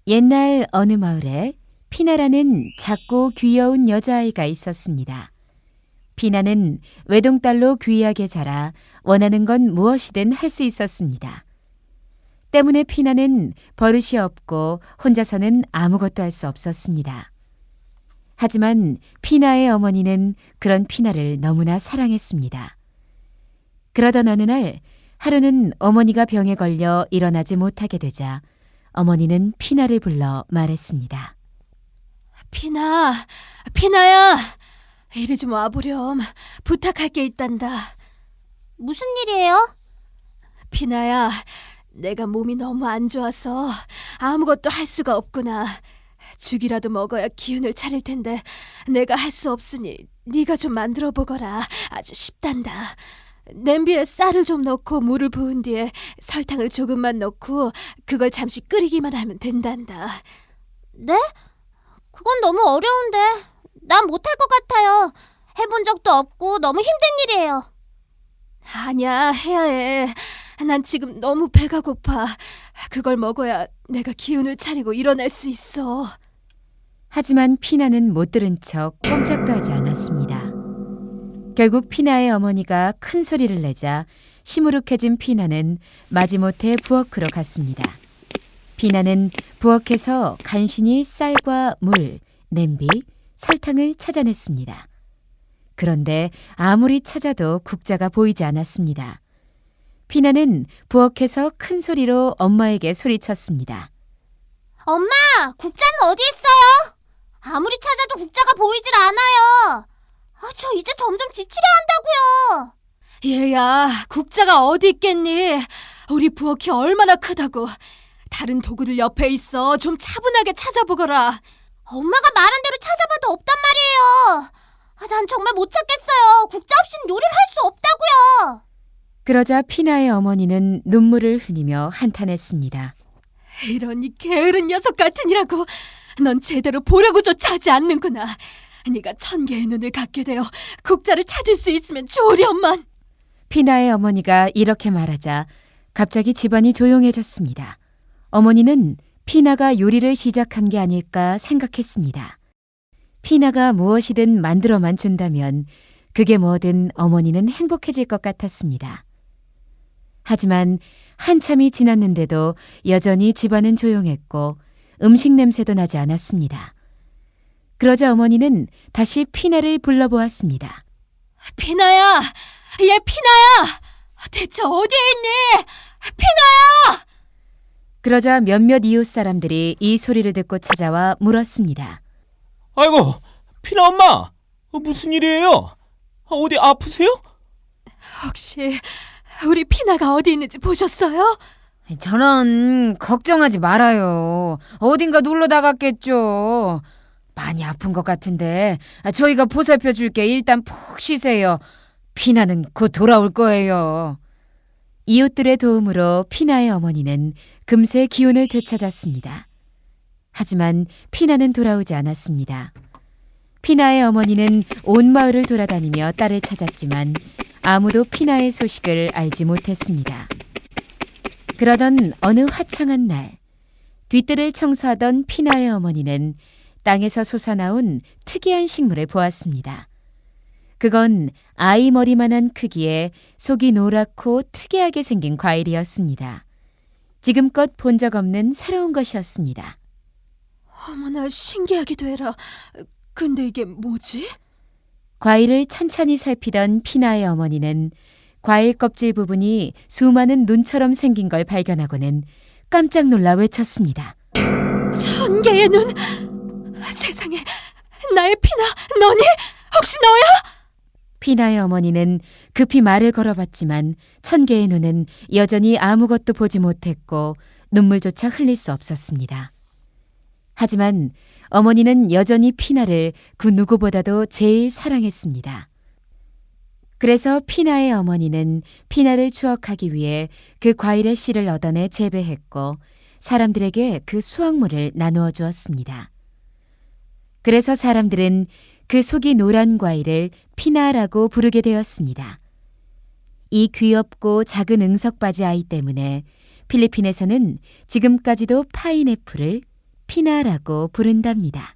옛날 어느 마을에 피나라는 작고 귀여운 여자아이가 있었습니다. 피나는 외동딸로 귀하게 자라 원하는 건 무엇이든 할 수 있었습니다. 때문에 피나는 버릇이 없고 혼자서는 아무것도 할 수 없었습니다. 하지만 피나의 어머니는 그런 피나를 너무나 사랑했습니다. 그러던 어느 날 하루는 어머니가 병에 걸려 일어나지 못하게 되자 어머니는 피나를 불러 말했습니다. 피나, 피나야, 이리 좀 와보렴. 부탁할 게 있단다. 무슨 일이에요? 피나야, 내가 몸이 너무 안 좋아서 아무것도 할 수가 없구나. 죽이라도 먹어야 기운을 차릴 텐데 내가 할 수 없으니 네가 좀 만들어 보거라. 아주 쉽단다. 냄비에 쌀을 좀 넣고 물을 부은 뒤에 설탕을 조금만 넣고 그걸 잠시 끓이기만 하면 된단다. 네? 그건 너무 어려운데. 난 못할 것 같아요. 해본 적도 없고 너무 힘든 일이에요. 아니야, 해야 해. 난 지금 너무 배가 고파. 그걸 먹어야 내가 기운을 차리고 일어날 수 있어. 하지만 피나는 못 들은 척 꼼짝도 하지 않았습니다. 결국 피나의 어머니가 큰 소리를 내자 시무룩해진 피나는 마지못해 부엌으로 갔습니다. 피나는 부엌에서 간신히 쌀과 물, 냄비, 설탕을 찾아냈습니다. 그런데 아무리 찾아도 국자가 보이지 않았습니다. 피나는 부엌에서 큰 소리로 엄마에게 소리쳤습니다. 엄마, 국자는 어디 있어요? 아무리 찾아도 국자가 보이질 않아요. 저 이제 점점 지치려 한다고요. 얘야, 국자가 어디 있겠니? 우리 부엌이 얼마나 크다고. 다른 도구들 옆에 있어. 좀 차분하게 찾아보거라. 엄마가 말한 대로 찾아봐도 없단 말이에요. 난 정말 못 찾겠어요. 국자 없인 요리를 할 수 없다고요. 그러자 피나의 어머니는 눈물을 흘리며 한탄했습니다. 이런 이 게으른 녀석 같으니라고. 넌 제대로 보려고조차 하지 않는구나. 네가 1000개의 눈을 갖게 되어 국자를 찾을 수 있으면 좋으련만. 피나의 어머니가 이렇게 말하자 갑자기 집안이 조용해졌습니다. 어머니는 피나가 요리를 시작한 게 아닐까 생각했습니다. 피나가 무엇이든 만들어만 준다면 그게 뭐든 어머니는 행복해질 것 같았습니다. 하지만 한참이 지났는데도 여전히 집안은 조용했고 음식 냄새도 나지 않았습니다. 그러자 어머니는 다시 피나를 불러보았습니다. 피나야! 얘 피나야! 대체 어디에 있니? 피나야! 그러자 몇몇 이웃 사람들이 이 소리를 듣고 찾아와 물었습니다. 아이고, 피나 엄마! 무슨 일이에요? 어디 아프세요? 혹시 우리 피나가 어디 있는지 보셨어요? 저는 걱정하지 말아요. 어딘가 놀러 나갔겠죠. 많이 아픈 것 같은데 저희가 보살펴 줄게. 일단 푹 쉬세요. 피나는 곧 돌아올 거예요. 이웃들의 도움으로 피나의 어머니는 금세 기운을 되찾았습니다. 하지만 피나는 돌아오지 않았습니다. 피나의 어머니는 온 마을을 돌아다니며 딸을 찾았지만 아무도 피나의 소식을 알지 못했습니다. 그러던 어느 화창한 날, 뒤뜰을 청소하던 피나의 어머니는 땅에서 솟아나온 특이한 식물을 보았습니다. 그건 아이 머리만한 크기에 속이 노랗고 특이하게 생긴 과일이었습니다. 지금껏 본 적 없는 새로운 것이었습니다. 어머나, 신기하기도 해라. 근데 이게 뭐지? 과일을 찬찬히 살피던 피나의 어머니는 과일 껍질 부분이 수많은 눈처럼 생긴 걸 발견하고는 깜짝 놀라 외쳤습니다. 1000개의 눈! 세상에, 나의 피나, 너니? 혹시 너야? 피나의 어머니는 급히 말을 걸어봤지만 천개의 눈은 여전히 아무것도 보지 못했고 눈물조차 흘릴 수 없었습니다. 하지만 어머니는 여전히 피나를 그 누구보다도 제일 사랑했습니다. 그래서 피나의 어머니는 피나를 추억하기 위해 그 과일의 씨를 얻어내 재배했고 사람들에게 그 수확물을 나누어 주었습니다. 그래서 사람들은 그 속이 노란 과일을 피나라고 부르게 되었습니다. 이 귀엽고 작은 응석바지 아이 때문에 필리핀에서는 지금까지도 파인애플을 피나라고 부른답니다.